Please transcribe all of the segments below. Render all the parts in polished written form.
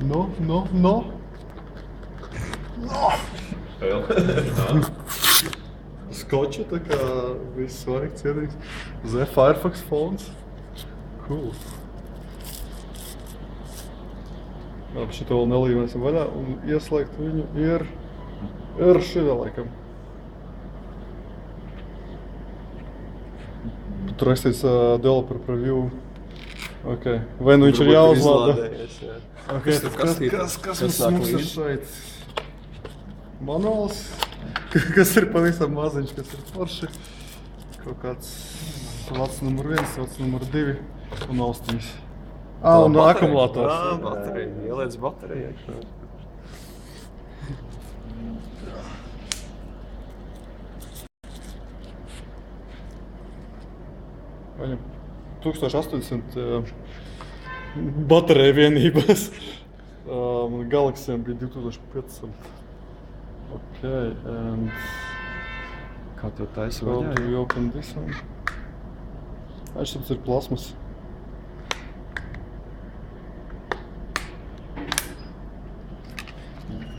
No. Skoču, tā kā viss svarīgi, cienīgs. Z Firefox fonts. Cool. Labi, šito vēl nelīmēsim vaļā un ieslēgt viņu ir šitā laikam. Tur rakstīts developer preview. Okay. Vai nu viņš ir jāuzlāda? Okay, kas mums ir šeit? Manuāls, kas ir pavisam maziņš, kas ir forši. Kaut kāds vats numur 1, vats numur 2 un austiņas. Un akumulators. Baterija. Ieliec bateriju iekšā. Viņam 1080 baterija vienībās. Galaxijam bija 2500. Okay, and Kā to taisa how vaļā? do we open this one? Šis ir plasmas.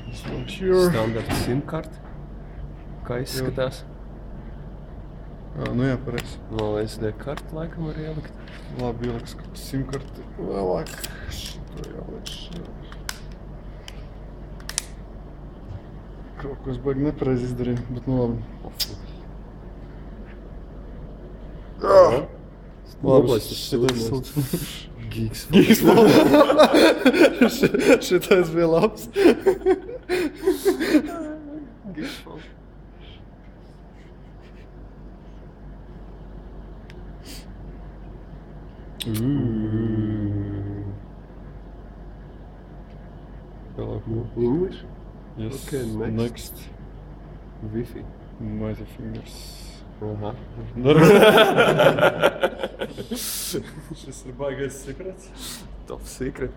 This one here. Standarta SIM-karti. Kā izskatās? Nu jā, pareizi. No SD karti laikam var ielikt. Labi, ieliks SIM-karti vēlāk. Šito jāliek šeit. Kaut ko es baigi nepareizi izdarīju, bet nu labi. Labi, šitais sūds. Geeks. Šitais bija labs. Geeks. Hello. English? Yes. Okay, next. Wi-Fi. Mighty fingers. Aha. Šis ir baigais sekrets. Top secret.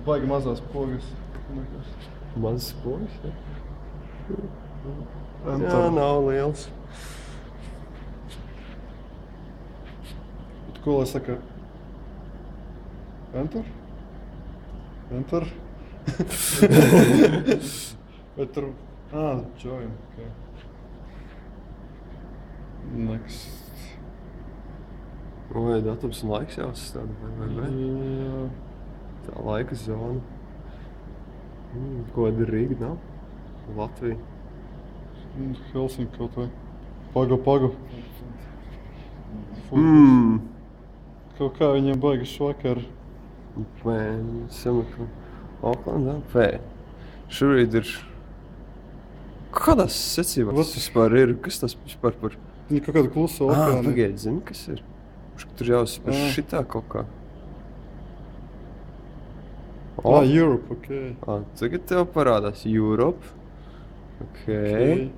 Baigi mazās pogas. Mazs poļs, ja? Enter. Jā, nav liels. Bet ko lai saka? Enter? Enter? Vai tur... join, okay. Next. Vai datums un laiks jāsastāda, vai? Jā. Tā laika zona. Ko ir Rīga nav? Latvija. Helsinki kaut vai. Pagu. Kaut kā viņiem baigi švakar. Vai samakru. Oklandā? Vai. Šurīt ir... Kādās secībās vispār ir? Kas tas vispār par... Viņi kaut kāda klusa okeāna. Pagaid, zini, kas ir? Tur jāuzspēr šitā kaut kā. Europe, okay. Tagad tev parādās Europe. Okay.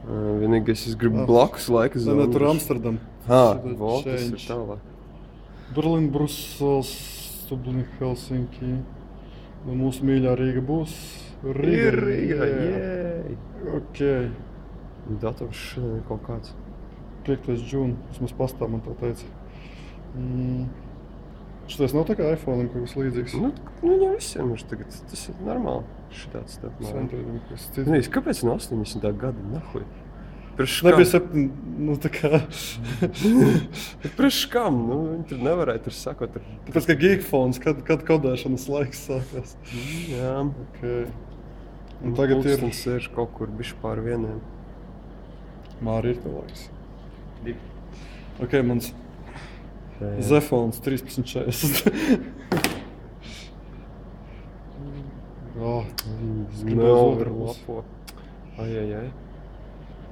Vienīgais, es gribu blakus laika zonu. Ne, tur Amsterdam. Tas ir tālāk. Berlin, Brusels, Dublin, Helsinki. Nu, mūsu mīļā Rīga būs. Rīga, jēj! Okay. Dators šodien ir kaut kāds. 5. džūna, vismaz pastā man tā teica. Šitais nav tā kā iPhone-am kaut kas līdzīgs? Nu, jau visiem ir tagad, tas ir normāli. Šitāds tā. Nīs, kāpēc no 80. gada, nahuj? Nebija 7, nu tā kā... Priekš kam? Nu, viņi tur nevarēja tur sakot. Tāpēc, ka Geekphones, kad kodēšanas laiks sākās. Jā. Okay. Un tagad ir... Pulkstens sēž kaut kur bišķi pār vieniem. Māri ir tā laiks. Ok, mans Zephones 1340. Es gribu uz otru pusi. Ai.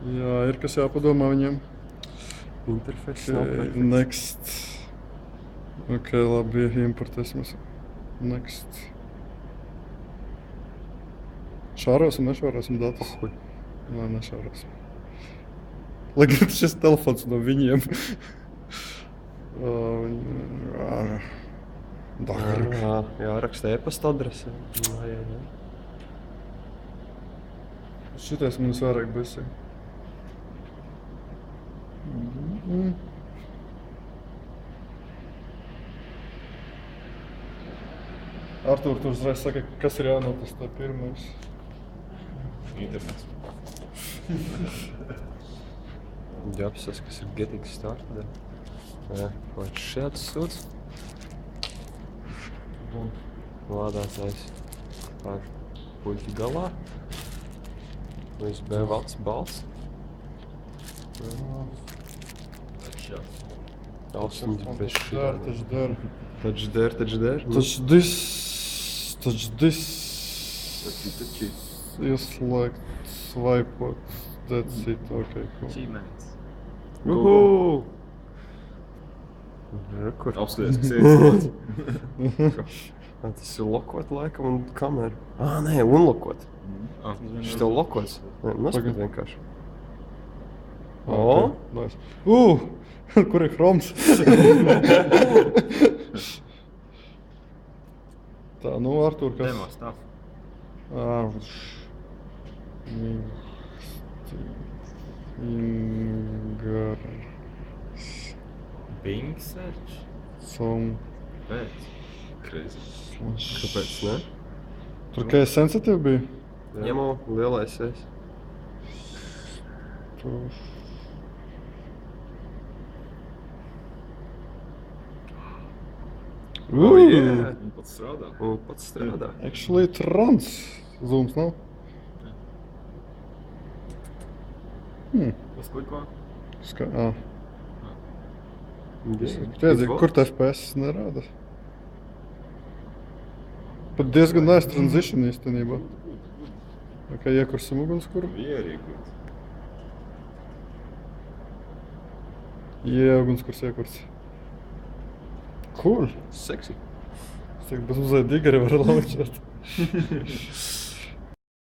Jā, ir kas jāpadomā viņiem. Interfejs nav perfekts. Next. Ok, labi, importēsimies. Next. Šārosim, nešārosim datus? Nē, nešārosim. Lai gan šis telefons no viņiem. Jāraksta e-pasta adrese. Šitais man visvairāk besē. Artūr, tu uzreiz saki, kas ir jānotestē pirmais? Internets. Jāapsas, kas ir getting started. Jā, vai šāds sūds? Lādētājs ar puļķi galā. USB valds balts. Austiņas bez šī. Taču der. Taču der. Touch this. You select, swipe, that's it, okay, cool. Achievements. Uhu! Kur? Apskaties, kas iet. Tas ir lokot laikam un kamera. Nē, unlokot. Šis tev lokots. Noskat vienkārši. O! Nice. Kur ir chroms? Tā, nu, Artūr, kas? Demo stuff. Bing search. Pēc. Crazy. Kāpēc, ne? Tur kā sensitīvi bija? Ņemo lielais es. Viņi pats strādā. Actually, trans. Zooms nav? Uz kuļko? Redzi, kur tā FPS nerāda? Pat diezgan nice transition īstenībā. Ok, iekursim ugunskura. Very good. Ugunskurs iekurs. Cool. Seksi. Es teiktu, bez uzēja digari var laučēt.